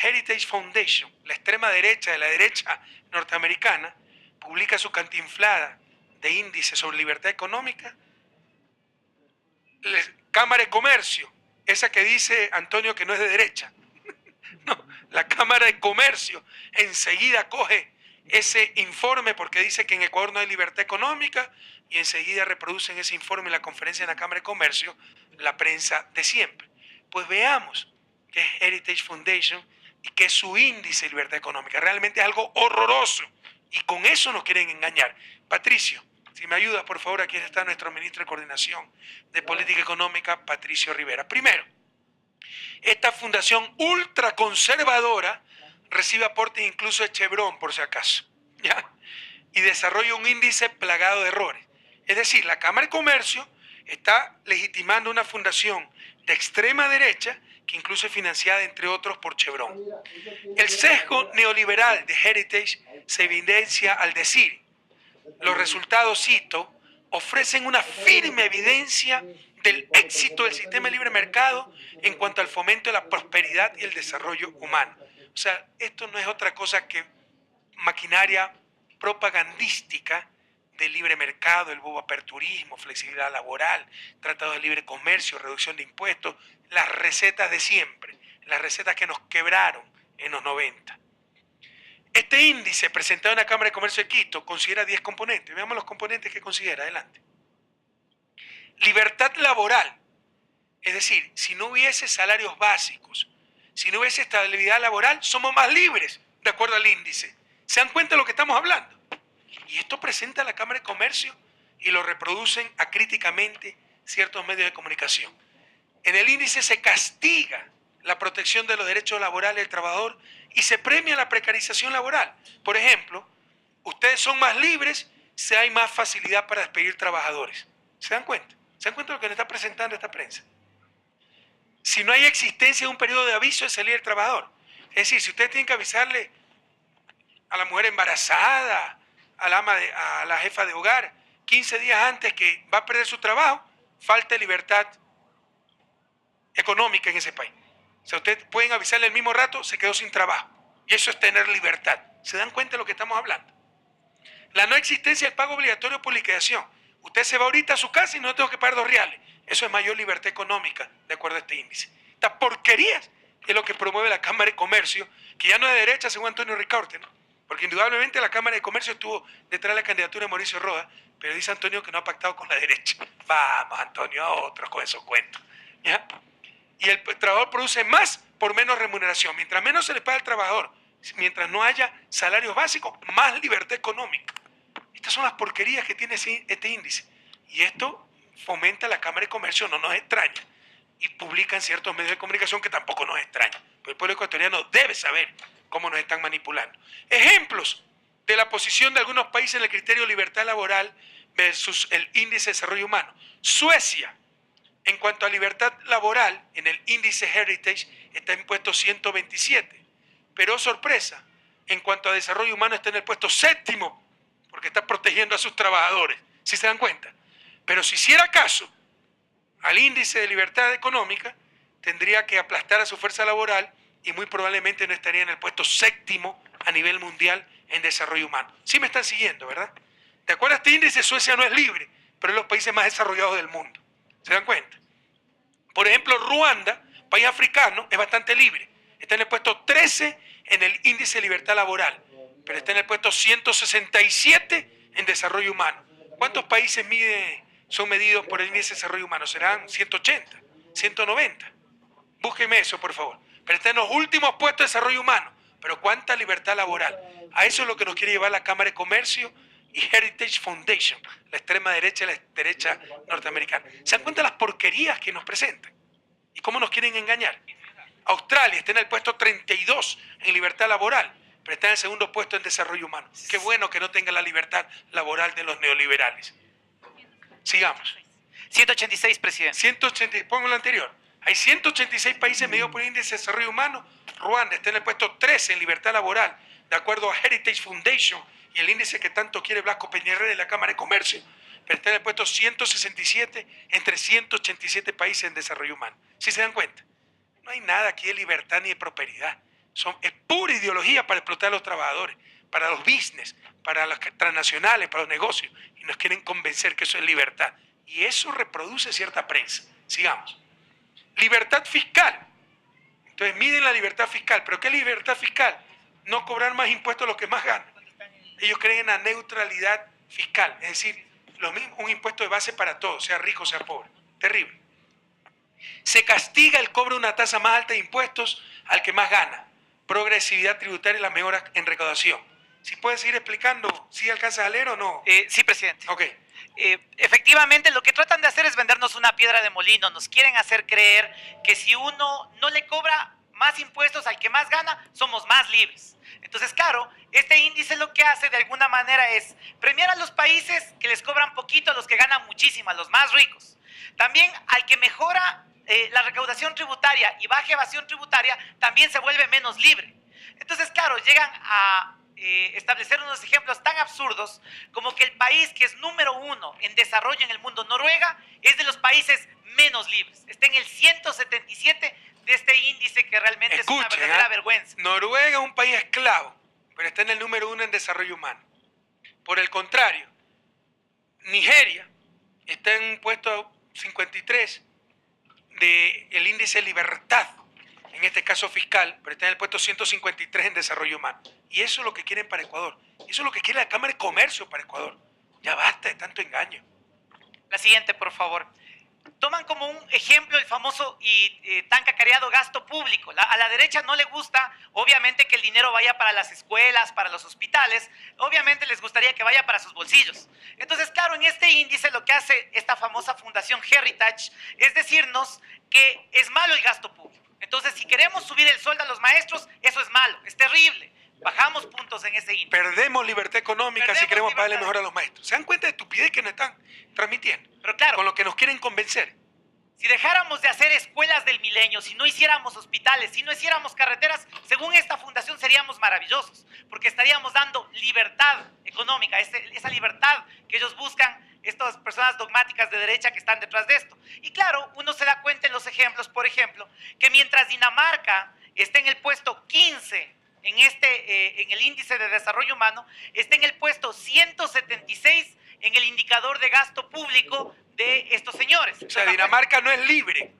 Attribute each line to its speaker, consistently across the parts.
Speaker 1: Heritage Foundation, la extrema derecha de la derecha norteamericana, publica su cantinflada de índice sobre libertad económica. Cámara de Comercio, esa que dice Antonio que no es de derecha. No, la Cámara de Comercio enseguida coge ese informe porque dice que en Ecuador no hay libertad económica y enseguida reproducen ese informe en la conferencia de la Cámara de Comercio, la prensa de siempre. Pues veamos qué es Heritage Foundation y qué es su índice de libertad económica. Realmente es algo horroroso y con eso nos quieren engañar. Patricio, si me ayudas, por favor, aquí está nuestro ministro de Coordinación de Política Económica, Patricio Rivera. Primero, esta fundación ultraconservadora recibe aportes incluso de Chevron, por si acaso, ¿ya? Y desarrolla un índice plagado de errores. Es decir, la Cámara de Comercio está legitimando una fundación de extrema derecha que incluso es financiada, entre otros, por Chevron. El sesgo neoliberal de Heritage se evidencia al decir: los resultados, cito, ofrecen una firme evidencia del éxito del sistema de libre mercado en cuanto al fomento de la prosperidad y el desarrollo humano. O sea, esto no es otra cosa que maquinaria propagandística del libre mercado, el boboaperturismo, flexibilidad laboral, tratado de libre comercio, reducción de impuestos, las recetas de siempre, las recetas que nos quebraron en los 90. Este índice presentado en la Cámara de Comercio de Quito considera 10 componentes. Veamos los componentes que considera. Adelante. Libertad laboral. Es decir, si no hubiese salarios básicos, si no hubiese estabilidad laboral, somos más libres, de acuerdo al índice. ¿Se dan cuenta de lo que estamos hablando? Y esto presenta la Cámara de Comercio y lo reproducen acríticamente ciertos medios de comunicación. En el índice se castiga la protección de los derechos laborales del trabajador y se premia la precarización laboral. Por ejemplo, ustedes son más libres si hay más facilidad para despedir trabajadores. ¿Se dan cuenta? ¿Se dan cuenta de lo que nos está presentando esta prensa? Si no hay existencia de un periodo de aviso de salida del trabajador. Es decir, si ustedes tienen que avisarle a la mujer embarazada, a la jefa de hogar, 15 días antes que va a perder su trabajo, falta de libertad económica en ese país. O sea, ustedes pueden avisarle el mismo rato, se quedó sin trabajo. Y eso es tener libertad. ¿Se dan cuenta de lo que estamos hablando? La no existencia del pago obligatorio por liquidación. Usted se va ahorita a su casa y no tengo que pagar 2 reales. Eso es mayor libertad económica, de acuerdo a este índice. Estas porquerías es lo que promueve la Cámara de Comercio, que ya no es de derecha, según Antonio Ricaurte, ¿no? Porque indudablemente la Cámara de Comercio estuvo detrás de la candidatura de Mauricio Rodas, pero dice Antonio que no ha pactado con la derecha. Vamos, Antonio, otros con esos cuentos, ¿ya? Y el trabajador produce más por menos remuneración. Mientras menos se le paga al trabajador, mientras no haya salarios básicos, más libertad económica. Estas son las porquerías que tiene este índice. Y esto fomenta la Cámara de Comercio, no nos extraña. Y publican ciertos medios de comunicación que tampoco nos extraña. Pero el pueblo ecuatoriano debe saber cómo nos están manipulando. Ejemplos de la posición de algunos países en el criterio de libertad laboral versus el índice de desarrollo humano. Suecia, en cuanto a libertad laboral, en el índice Heritage está en puesto 127. Pero, oh sorpresa, en cuanto a desarrollo humano está en el puesto 7º, porque está protegiendo a sus trabajadores. ¿Sí se dan cuenta? Pero si hiciera caso al índice de libertad económica, tendría que aplastar a su fuerza laboral y muy probablemente no estaría en el puesto 7º a nivel mundial en desarrollo humano. Sí me están siguiendo, ¿verdad? De acuerdo a este índice, Suecia no es libre, pero es los países más desarrollados del mundo. ¿Se dan cuenta? Por ejemplo, Ruanda, país africano, es bastante libre. Está en el puesto 13 en el índice de libertad laboral, pero está en el puesto 167 en desarrollo humano. ¿Cuántos países son medidos por el índice de desarrollo humano? ¿Serán 180, 190? Búsqueme eso, por favor. Pero está en los últimos puestos de desarrollo humano. Pero ¿cuánta libertad laboral? A eso es lo que nos quiere llevar la Cámara de Comercio y Heritage Foundation, la extrema derecha y la derecha norteamericana. ¿Se dan cuenta de las porquerías que nos presentan? ¿Y cómo nos quieren engañar? Australia está en el puesto 32 en libertad laboral, pero está en el segundo puesto en desarrollo humano. Qué bueno que no tenga la libertad laboral de los neoliberales. Sigamos.
Speaker 2: 186, presidente.
Speaker 1: 180, pongo lo anterior. Hay 186 países medidos por el índice de desarrollo humano. Ruanda está en el puesto 13 en libertad laboral, de acuerdo a Heritage Foundation y el índice que tanto quiere Blasco Peñarera de la Cámara de Comercio, pero está en el puesto 167 entre 187 países en desarrollo humano. ¿Sí se dan cuenta? No hay nada aquí de libertad ni de prosperidad. Es pura ideología para explotar a los trabajadores, para los business, para las transnacionales, para los negocios. Y nos quieren convencer que eso es libertad. Y eso reproduce cierta prensa. Sigamos. Libertad fiscal. Entonces miden la libertad fiscal. ¿Pero qué es libertad fiscal? No cobrar más impuestos a los que más ganan. Ellos creen en la neutralidad fiscal. Es decir, lo mismo, un impuesto de base para todos, sea rico, sea pobre. Terrible. Se castiga el cobro de una tasa más alta de impuestos al que más gana. Progresividad tributaria y las mejoras en recaudación. Si puedes seguir explicando, ¿sí alcanzas a leer o no?
Speaker 2: Sí, presidente.
Speaker 1: Ok.
Speaker 2: Efectivamente, lo que tratan de hacer es vendernos una piedra de molino. Nos quieren hacer creer que si uno no le cobra más impuestos al que más gana, somos más libres. Entonces, claro, este índice lo que hace de alguna manera es premiar a los países que les cobran poquito, a los que ganan muchísimo, a los más ricos. También al que mejora la recaudación tributaria y baja evasión tributaria, también se vuelve menos libre. Entonces, claro, llegan a establecer unos ejemplos tan absurdos como que el país que es número 1 en desarrollo en el mundo, Noruega, es de los países menos libres. Está en el 177 de este índice que realmente es una verdadera vergüenza.
Speaker 1: Noruega es un país esclavo, pero está en el número 1 en desarrollo humano. Por el contrario, Nigeria está en un puesto 53 del índice de libertad, en este caso fiscal, pero está en el puesto 153 en desarrollo humano. Y eso es lo que quieren para Ecuador. Eso es lo que quiere la Cámara de Comercio para Ecuador. Ya basta de tanto engaño.
Speaker 2: La siguiente, por favor. Toman como un ejemplo el famoso y tan cacareado gasto público. A la derecha no le gusta, obviamente, que el dinero vaya para las escuelas, para los hospitales. Obviamente les gustaría que vaya para sus bolsillos. Entonces, claro, en este índice lo que hace esta famosa fundación Heritage es decirnos que es malo el gasto público. Entonces, si queremos subir el sueldo a los maestros, eso es malo, es terrible. Bajamos puntos en ese índice.
Speaker 1: Perdemos libertad económica si queremos pagarle mejor a los maestros. ¿Se dan cuenta de estupidez que nos están transmitiendo?
Speaker 2: Pero claro,
Speaker 1: con lo que nos quieren convencer.
Speaker 2: Si dejáramos de hacer escuelas del milenio, si no hiciéramos hospitales, si no hiciéramos carreteras, según esta fundación seríamos maravillosos, porque estaríamos dando libertad económica, esa libertad que ellos buscan, estas personas dogmáticas de derecha que están detrás de esto. Y claro, uno se da cuenta en los ejemplos, por ejemplo, que mientras Dinamarca está en el puesto 15 en el índice de desarrollo humano, está en el puesto 176 en el indicador de gasto público de estos señores.
Speaker 1: O sea, Dinamarca no es libre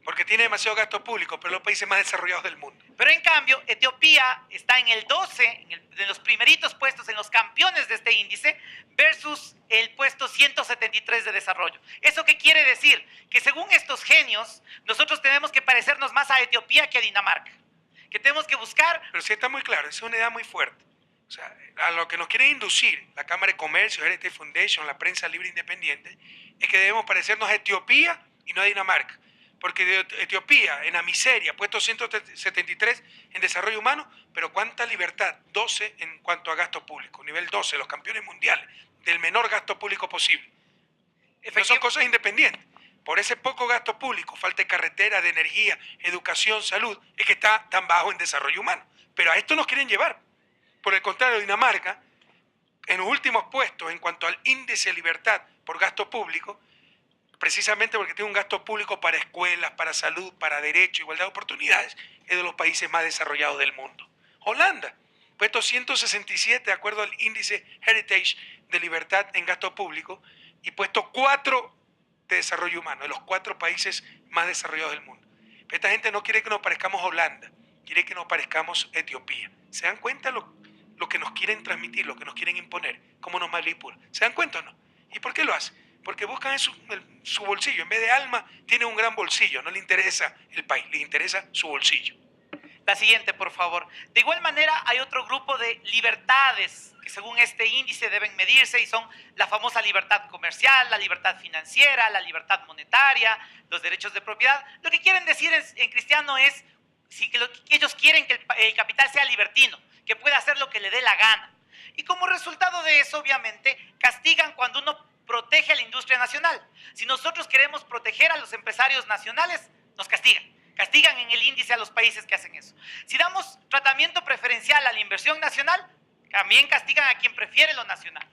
Speaker 1: porque tiene demasiado gasto público, pero es los países más desarrollados del mundo.
Speaker 2: Pero en cambio, Etiopía está en el 12, de los primeritos puestos, en los campeones de este índice, versus el puesto 173 de desarrollo. ¿Eso qué quiere decir? Que según estos genios, nosotros tenemos que parecernos más a Etiopía que a Dinamarca. Que tenemos que buscar...
Speaker 1: Pero sí está muy claro, es una idea muy fuerte. O sea, a lo que nos quieren inducir la Cámara de Comercio, Heritage Foundation, la prensa libre independiente, es que debemos parecernos a Etiopía y no a Dinamarca. Porque de Etiopía, en la miseria, puesto 173 en desarrollo humano, pero ¿cuánta libertad? 12 en cuanto a gasto público, nivel 12, los campeones mundiales, del menor gasto público posible. No son cosas independientes. Por ese poco gasto público, falta de carretera, de energía, educación, salud, es que está tan bajo en desarrollo humano. Pero a esto nos quieren llevar. Por el contrario, Dinamarca, en los últimos puestos en cuanto al índice de libertad por gasto público, precisamente porque tiene un gasto público para escuelas, para salud, para derecho, igualdad de oportunidades, es de los países más desarrollados del mundo. Holanda, puesto 167 de acuerdo al índice Heritage de libertad en gasto público, y puesto 4 de desarrollo humano, de los 4 países más desarrollados del mundo. Pero esta gente no quiere que nos parezcamos a Holanda, quiere que nos parezcamos a Etiopía. ¿Se dan cuenta lo que nos quieren transmitir, lo que nos quieren imponer, cómo nos manipulan? ¿Se dan cuenta o no? ¿Y por qué lo hacen? Porque buscan en su bolsillo. En vez de alma, tiene un gran bolsillo. No le interesa el país, le interesa su bolsillo.
Speaker 2: La siguiente, por favor. De igual manera, hay otro grupo de libertades que según este índice deben medirse y son la famosa libertad comercial, la libertad financiera, la libertad monetaria, los derechos de propiedad. Lo que quieren decir en cristiano es que ellos quieren que el capital sea libertino, que pueda hacer lo que le dé la gana. Y como resultado de eso, obviamente, castigan cuando uno protege a la industria nacional. Si nosotros queremos proteger a los empresarios nacionales, nos castigan. Castigan en el índice a los países que hacen eso. Si damos tratamiento preferencial a la inversión nacional, también castigan a quien prefiere lo nacional.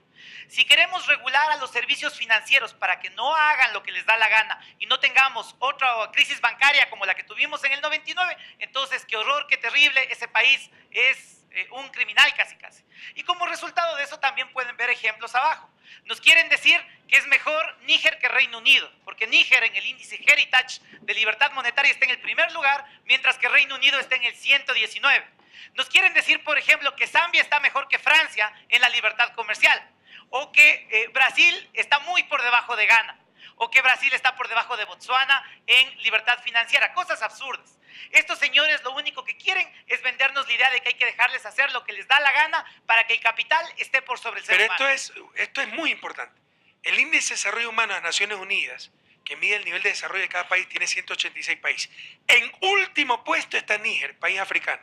Speaker 2: Si queremos regular a los servicios financieros para que no hagan lo que les da la gana y no tengamos otra crisis bancaria como la que tuvimos en el 99, entonces qué horror, qué terrible, ese país es un criminal casi. Y como resultado de eso también pueden ver ejemplos abajo. Nos quieren decir que es mejor Níger que Reino Unido, porque Níger en el índice Heritage de libertad monetaria está en el primer lugar, mientras que Reino Unido está en el 119. Nos quieren decir, por ejemplo, que Zambia está mejor que Francia en la libertad comercial, o que Brasil está muy por debajo de Ghana, o que Brasil está por debajo de Botsuana en libertad financiera, cosas absurdas. Estos señores lo único que quieren es vendernos la idea de que hay que dejarles hacer lo que les da la gana para que el capital esté por sobre el ser humano.
Speaker 1: Pero esto es muy importante. El Índice de Desarrollo Humano de Naciones Unidas, que mide el nivel de desarrollo de cada país, tiene 186 países. En último puesto está Níger, país africano.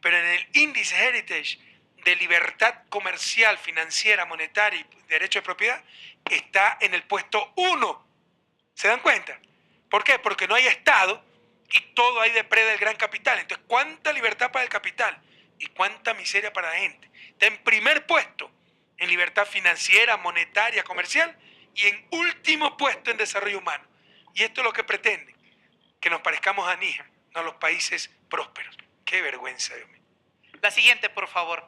Speaker 1: Pero en el Índice Heritage de libertad comercial, financiera, monetaria y derecho de propiedad, está en el puesto 1. ¿Se dan cuenta? ¿Por qué? Porque no hay Estado y todo ahí depreda el gran capital. Entonces, ¿cuánta libertad para el capital y cuánta miseria para la gente? Está en primer puesto en libertad financiera, monetaria, comercial y en último puesto en desarrollo humano. Y esto es lo que pretenden, que nos parezcamos a Níger, no a los países prósperos. Qué vergüenza, Dios mío.
Speaker 2: La siguiente, por favor.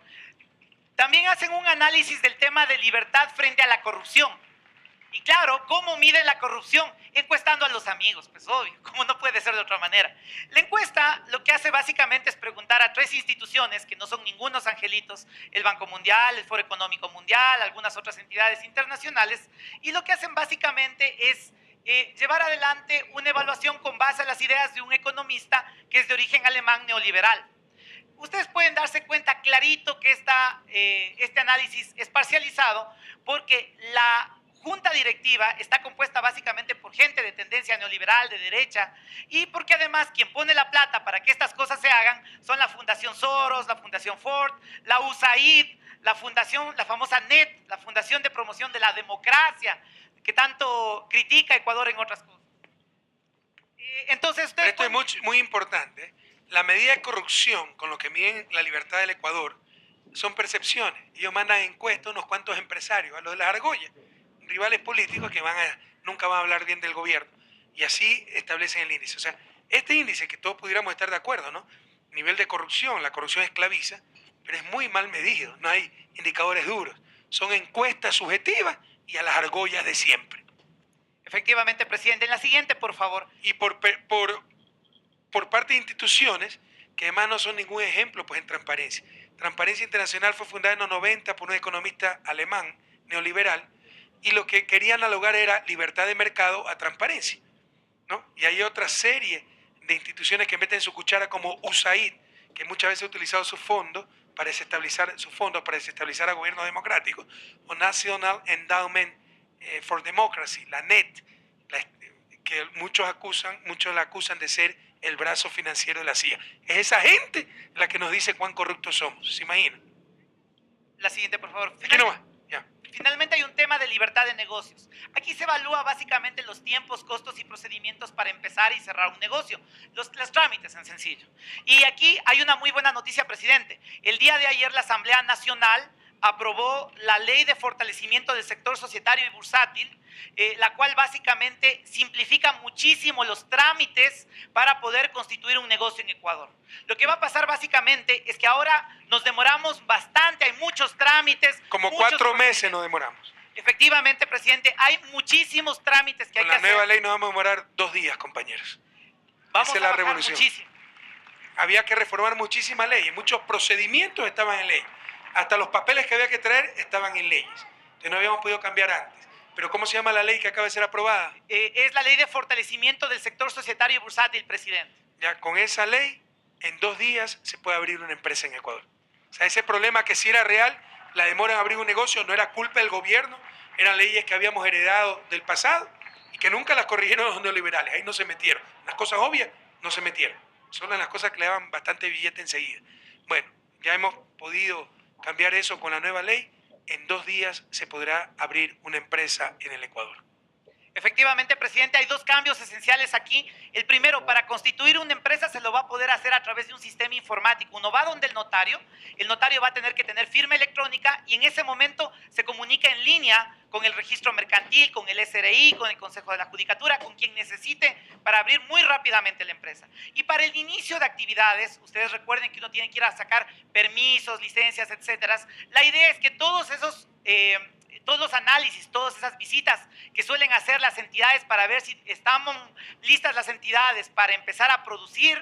Speaker 2: También hacen un análisis del tema de libertad frente a la corrupción. Y claro, ¿cómo miden la corrupción? Encuestando a los amigos, pues obvio, como no puede ser de otra manera. La encuesta lo que hace básicamente es preguntar a 3 instituciones, que no son ningunos angelitos, el Banco Mundial, el Foro Económico Mundial, algunas otras entidades internacionales, y lo que hacen básicamente es llevar adelante una evaluación con base a las ideas de un economista que es de origen alemán neoliberal. Ustedes pueden darse cuenta clarito que este análisis es parcializado porque la junta directiva está compuesta básicamente por gente de tendencia neoliberal, de derecha, y porque además quien pone la plata para que estas cosas se hagan son la Fundación Soros, la Fundación Ford, la USAID, la famosa NET, la Fundación de Promoción de la Democracia, que tanto critica a Ecuador en otras cosas. Entonces,
Speaker 1: esto es muy importante. La medida de corrupción con lo que miden la libertad del Ecuador son percepciones. Ellos mandan encuestas a unos cuantos empresarios, a los de las argollas, rivales políticos que nunca van a hablar bien del gobierno. Y así establecen el índice. O sea, este índice, que todos pudiéramos estar de acuerdo, ¿no? Nivel de corrupción, la corrupción esclaviza, pero es muy mal medido, no hay indicadores duros. Son encuestas subjetivas y a las argollas de siempre.
Speaker 2: Efectivamente, presidente. En la siguiente, por favor.
Speaker 1: Y por parte de instituciones que además no son ningún ejemplo pues en transparencia. Transparencia Internacional fue fundada en los 90 por un economista alemán neoliberal y lo que quería analogar era libertad de mercado a transparencia, ¿no? Y hay otra serie de instituciones que meten su cuchara como USAID, que muchas veces ha utilizado sus fondos para desestabilizar a gobiernos democráticos, o National Endowment for Democracy, la NET, que muchos la acusan de ser el brazo financiero de la CIA. Es esa gente la que nos dice cuán corruptos somos, ¿se imaginan?
Speaker 2: La siguiente, por favor.
Speaker 1: Aquí nomás, ya.
Speaker 2: Finalmente hay un tema de libertad de negocios. Aquí se evalúa básicamente los tiempos, costos y procedimientos para empezar y cerrar un negocio. Los trámites en sencillo. Y aquí hay una muy buena noticia, presidente. El día de ayer la Asamblea Nacional aprobó la Ley de Fortalecimiento del Sector Societario y Bursátil, la cual básicamente simplifica muchísimo los trámites para poder constituir un negocio en Ecuador. Lo que va a pasar básicamente es que ahora nos demoramos bastante, hay muchos trámites.
Speaker 1: Como 4 meses nos demoramos.
Speaker 2: Efectivamente, presidente, hay muchísimos trámites que hay que hacer.
Speaker 1: Con la nueva ley nos vamos a demorar 2 días, compañeros.
Speaker 2: Vamos
Speaker 1: Esa es
Speaker 2: a
Speaker 1: la
Speaker 2: bajar
Speaker 1: revolución.
Speaker 2: muchísimo.
Speaker 1: Había que reformar muchísimas leyes, muchos procedimientos estaban en ley. Hasta los papeles que había que traer estaban en leyes. Entonces no habíamos podido cambiar antes. Pero ¿cómo se llama la ley que acaba de ser aprobada?
Speaker 2: Es la Ley de Fortalecimiento del Sector Societario y Bursátil, presidente.
Speaker 1: Ya con esa ley, en 2 días se puede abrir una empresa en Ecuador. O sea, ese problema que si era real, la demora en abrir un negocio no era culpa del gobierno, eran leyes que habíamos heredado del pasado y que nunca las corrigieron los neoliberales. Ahí no se metieron. Las cosas obvias no se metieron. Solo en las cosas que le daban bastante billete enseguida. Bueno, ya hemos podido cambiar eso con la nueva ley. En 2 días se podrá abrir una empresa en el Ecuador.
Speaker 2: Efectivamente, presidente, hay dos cambios esenciales aquí. El primero, para constituir una empresa se lo va a poder hacer a través de un sistema informático. Uno va donde el notario va a tener que tener firma electrónica y en ese momento se comunica en línea con el registro mercantil, con el SRI, con el Consejo de la Judicatura, con quien necesite para abrir muy rápidamente la empresa. Y para el inicio de actividades, ustedes recuerden que uno tiene que ir a sacar permisos, licencias, etcétera. La idea es que todos los análisis, todas esas visitas que suelen hacer las entidades para ver si estamos listas las entidades para empezar a producir,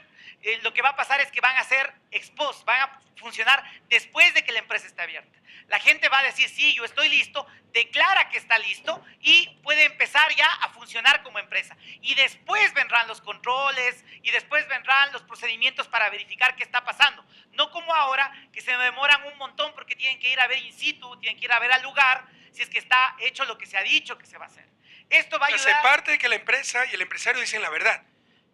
Speaker 2: lo que va a pasar es que van a ser ex post, van a funcionar después de que la empresa esté abierta. La gente va a decir, sí, yo estoy listo, declara que está listo y puede empezar ya a funcionar como empresa. Y después vendrán los controles y después vendrán los procedimientos para verificar qué está pasando. No como ahora, que se demoran un montón porque tienen que ir a ver in situ, tienen que ir a ver al lugar, si es que está hecho lo que se ha dicho que se va a hacer. Esto va a ayudar...
Speaker 1: Se parte de que la empresa y el empresario dicen la verdad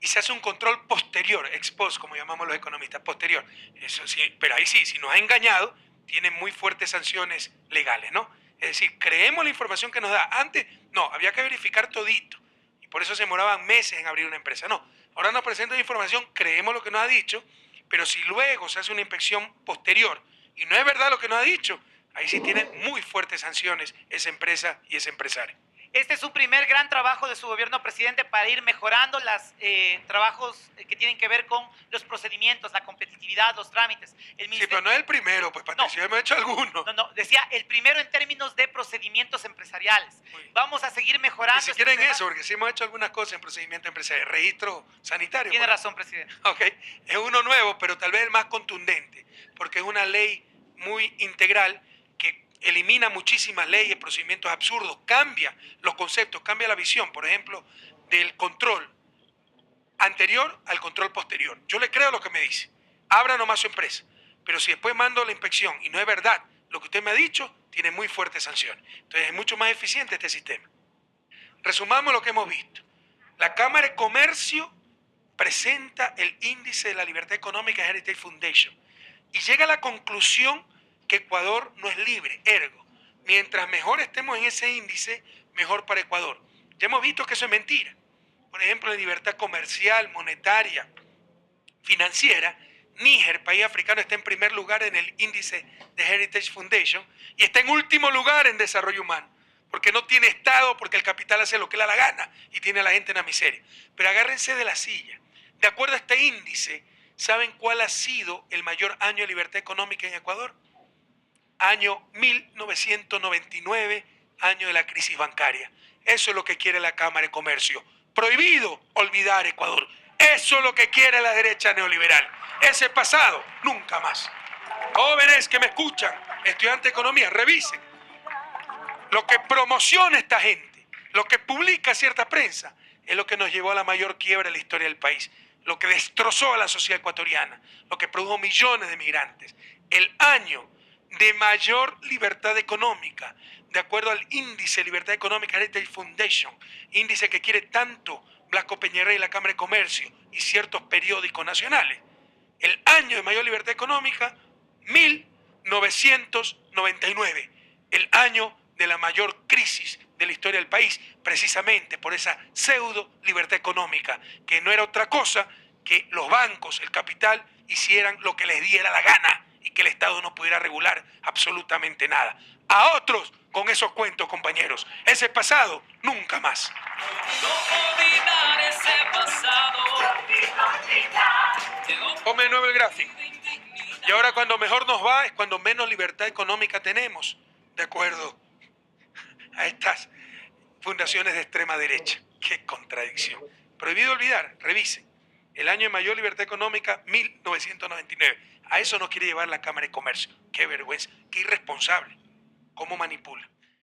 Speaker 1: y se hace un control posterior, ex post, como llamamos los economistas, posterior. Eso sí, pero ahí sí, si nos ha engañado, tiene muy fuertes sanciones legales, ¿no? Es decir, creemos la información que nos da. Antes, no, había que verificar todito y por eso se demoraban meses en abrir una empresa. No, ahora nos presenta información, creemos lo que nos ha dicho, pero si luego se hace una inspección posterior y no es verdad lo que nos ha dicho, ahí sí tienen muy fuertes sanciones esa empresa y ese empresario.
Speaker 2: Este es un primer gran trabajo de su gobierno, presidente, para ir mejorando los trabajos que tienen que ver con los procedimientos, la competitividad, los trámites.
Speaker 1: Sí, pero no es el primero, pues, Patricia, hemos hecho algunos.
Speaker 2: No, decía el primero en términos de procedimientos empresariales. Vamos a seguir mejorando.
Speaker 1: Ni siquiera en eso, porque sí hemos hecho algunas cosas en procedimiento empresarial. Registro sanitario.
Speaker 2: Tiene razón, presidente.
Speaker 1: Ok, es uno nuevo, pero tal vez el más contundente, porque es una ley muy integral que elimina muchísimas leyes, procedimientos absurdos, cambia los conceptos, cambia la visión, por ejemplo, del control anterior al control posterior. Yo le creo lo que me dice, abra nomás su empresa, pero si después mando la inspección y no es verdad lo que usted me ha dicho, tiene muy fuertes sanciones. Entonces es mucho más eficiente este sistema. Resumamos lo que hemos visto. La Cámara de Comercio presenta el índice de la libertad económica Heritage Foundation y llega a la conclusión que Ecuador no es libre, ergo, mientras mejor estemos en ese índice, mejor para Ecuador. Ya hemos visto que eso es mentira. Por ejemplo, la libertad comercial, monetaria, financiera, Níger, país africano, está en primer lugar en el índice de Heritage Foundation y está en último lugar en desarrollo humano, porque no tiene Estado, porque el capital hace lo que le da la gana y tiene a la gente en la miseria. Pero agárrense de la silla. De acuerdo a este índice, ¿saben cuál ha sido el mayor año de libertad económica en Ecuador? Año 1999, año de la crisis bancaria. Eso es lo que quiere la Cámara de Comercio. Prohibido olvidar Ecuador. Eso es lo que quiere la derecha neoliberal. Ese pasado, nunca más. Jóvenes que me escuchan, estudiantes de economía, revisen. Lo que promociona esta gente, lo que publica cierta prensa, es lo que nos llevó a la mayor quiebra de la historia del país. Lo que destrozó a la sociedad ecuatoriana, lo que produjo millones de migrantes. El año de mayor libertad económica, de acuerdo al índice de libertad económica Heritage Foundation, índice que quiere tanto Blasco Peñarrey y la Cámara de Comercio y ciertos periódicos nacionales. El año de mayor libertad económica, 1999, el año de la mayor crisis de la historia del país, precisamente por esa pseudo libertad económica, que no era otra cosa que los bancos, el capital, hicieran lo que les diera la gana y que el Estado no pudiera regular absolutamente nada. A otros con esos cuentos, compañeros. Ese pasado, nunca más. Ponme de nuevo el gráfico. Y ahora cuando mejor nos va es cuando menos libertad económica tenemos, de acuerdo a estas fundaciones de extrema derecha. ¡Qué contradicción! Prohibido olvidar, revisen. El año de mayor libertad económica, 1999. A eso nos quiere llevar la Cámara de Comercio. ¡Qué vergüenza! ¡Qué irresponsable! ¿Cómo manipula?